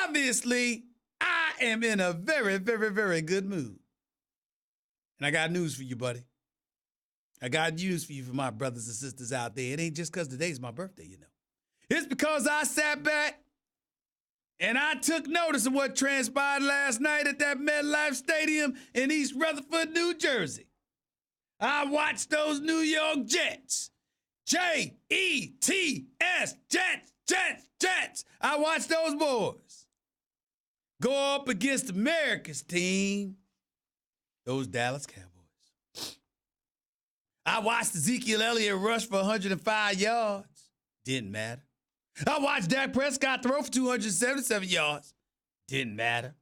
obviously, I am in a very, very, very good mood. And I got news for you, buddy. I got news for you, for my brothers and sisters out there. It ain't just because today's my birthday, you know. It's because I sat back and I took notice of what transpired last night at that MetLife Stadium in East Rutherford, New Jersey. I watched those New York Jets. Jets, Jets. I watched those boys go up against America's team, those Dallas Cowboys. I watched Ezekiel Elliott rush for 105 yards. Didn't matter. I watched Dak Prescott throw for 277 yards. Didn't matter.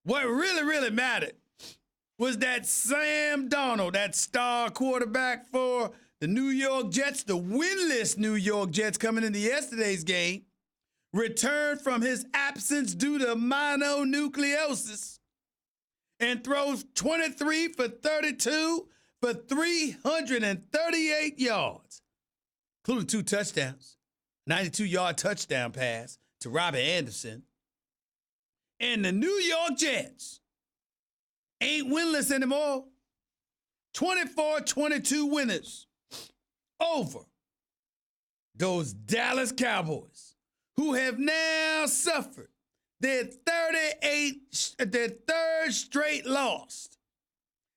What really, really mattered was that Sam Darnold, that star quarterback for the New York Jets, the winless New York Jets coming into yesterday's game, returned from his absence due to mononucleosis and throws 23 for 32 for 338 yards, including 2 touchdowns, 92-yard touchdown pass to Robbie Anderson. And the New York Jets ain't winless anymore. 24-22 winners over those Dallas Cowboys, who have now suffered their third straight loss.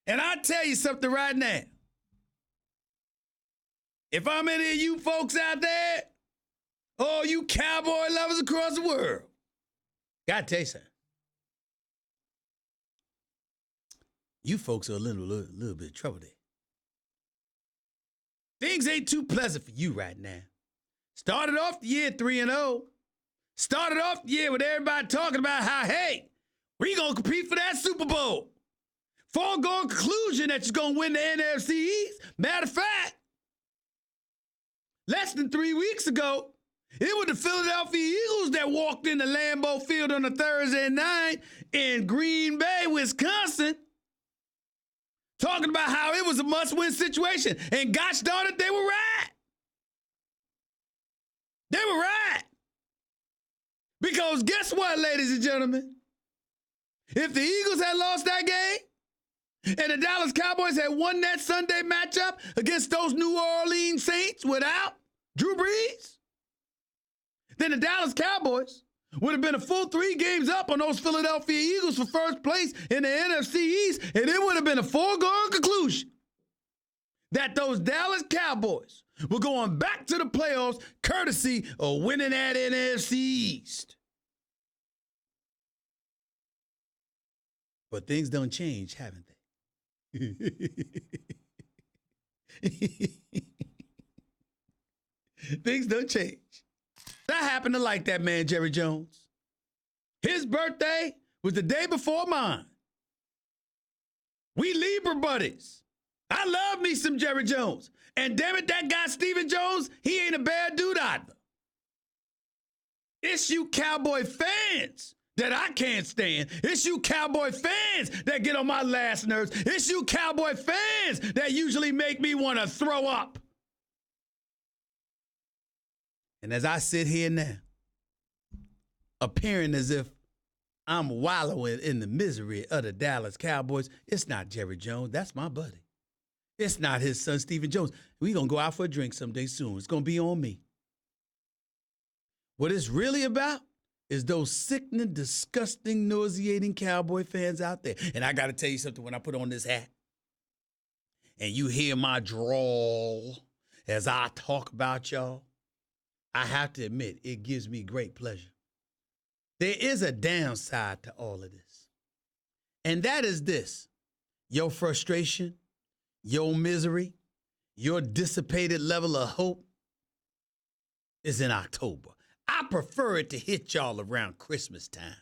And I tell you something right now. If I'm any of you folks out there, oh, you cowboy lovers across the world, gotta tell you something. You folks are a little bit of trouble there. Things ain't too pleasant for you right now. Started off the year 3-0. Started off the year with everybody talking about how, hey, we gonna compete for that Super Bowl. Foregone conclusion that you're gonna win the NFC East. Matter of fact, less than 3 weeks ago, it was the Philadelphia Eagles that walked into Lambeau Field on a Thursday night in Green Bay, Wisconsin, talking about how it was a must-win situation. And gosh darn it, they were right. They were right. Because guess what, ladies and gentlemen? If the Eagles had lost that game and the Dallas Cowboys had won that Sunday matchup against those New Orleans Saints without Drew Brees, then the Dallas Cowboys would have been a full 3 games up on those Philadelphia Eagles for first place in the NFC East, and it would have been a foregone conclusion that those Dallas Cowboys were going back to the playoffs courtesy of winning that NFC East. But things don't change, haven't they? Things don't change. I happen to like that man, Jerry Jones. His birthday was the day before mine. We Libra buddies. I love me some Jerry Jones. And damn it, that guy Stephen Jones, he ain't a bad dude either. It's you Cowboy fans that I can't stand. It's you Cowboy fans that get on my last nerves. It's you Cowboy fans that usually make me want to throw up. And as I sit here now, appearing as if I'm wallowing in the misery of the Dallas Cowboys, it's not Jerry Jones. That's my buddy. It's not his son, Stephen Jones. We're going to go out for a drink someday soon. It's going to be on me. What it's really about is those sickening, disgusting, nauseating Cowboy fans out there. And I got to tell you something, when I put on this hat and you hear my drawl as I talk about y'all, I have to admit, it gives me great pleasure. There is a downside to all of this. And that is this: your frustration, your misery, your dissipated level of hope is in October. I prefer it to hit y'all around Christmas time.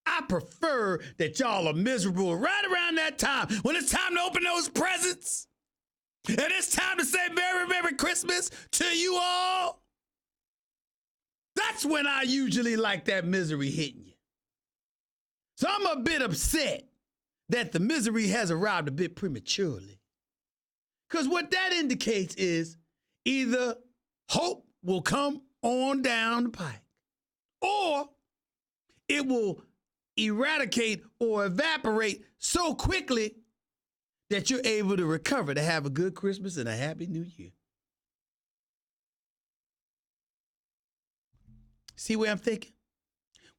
I prefer that y'all are miserable right around that time when it's time to open those presents. And it's time to say Merry, Merry Christmas to you all. That's when I usually like that misery hitting you. So I'm a bit upset that the misery has arrived a bit prematurely. Because what that indicates is either hope will come on down the pike, or it will eradicate or evaporate so quickly that you're able to recover to have a good Christmas and a happy new year. See where I'm thinking?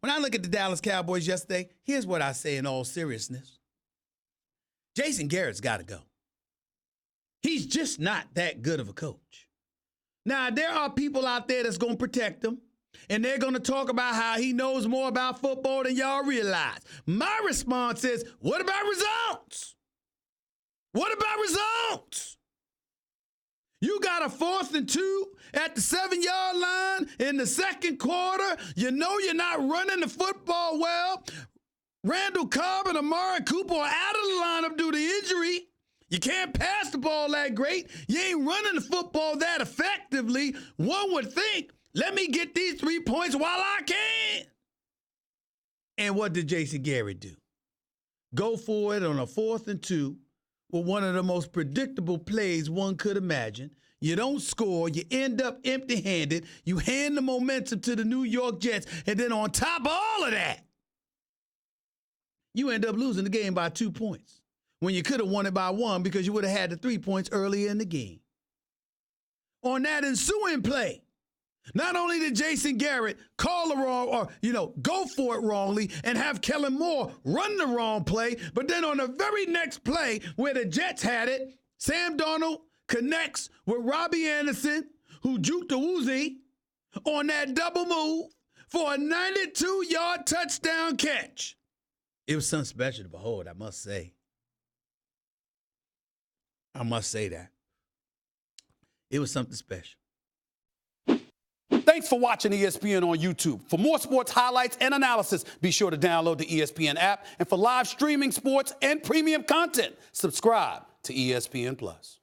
When I look at the Dallas Cowboys yesterday, here's what I say in all seriousness. Jason Garrett's got to go. He's just not that good of a coach. Now, there are people out there that's going to protect him, and they're going to talk about how he knows more about football than y'all realize. My response is, what about results? What about results? You got a 4th and 2 at the 7-yard line in the second quarter. You know you're not running the football well. Randall Cobb and Amari Cooper are out of the lineup due to injury. You can't pass the ball that great. You ain't running the football that effectively. One would think, let me get these 3 points while I can. And what did Jason Garrett do? Go for it on a 4th and 2 with one of the most predictable plays one could imagine. You don't score. You end up empty-handed. You hand the momentum to the New York Jets. And then on top of all of that, you end up losing the game by 2 points when you could have won it by 1 because you would have had the 3 points earlier in the game. On that ensuing play, not only did Jason Garrett call the wrong or, go for it wrongly and have Kellen Moore run the wrong play, but then on the very next play where the Jets had it, Sam Darnold connects with Robbie Anderson, who juked the Woozy on that double move for a 92-yard touchdown catch. It was something special to behold, I must say. I must say that. It was something special. Thanks for watching ESPN on YouTube. For more sports highlights and analysis, be sure to download the ESPN app. And for live streaming sports and premium content, subscribe to ESPN+.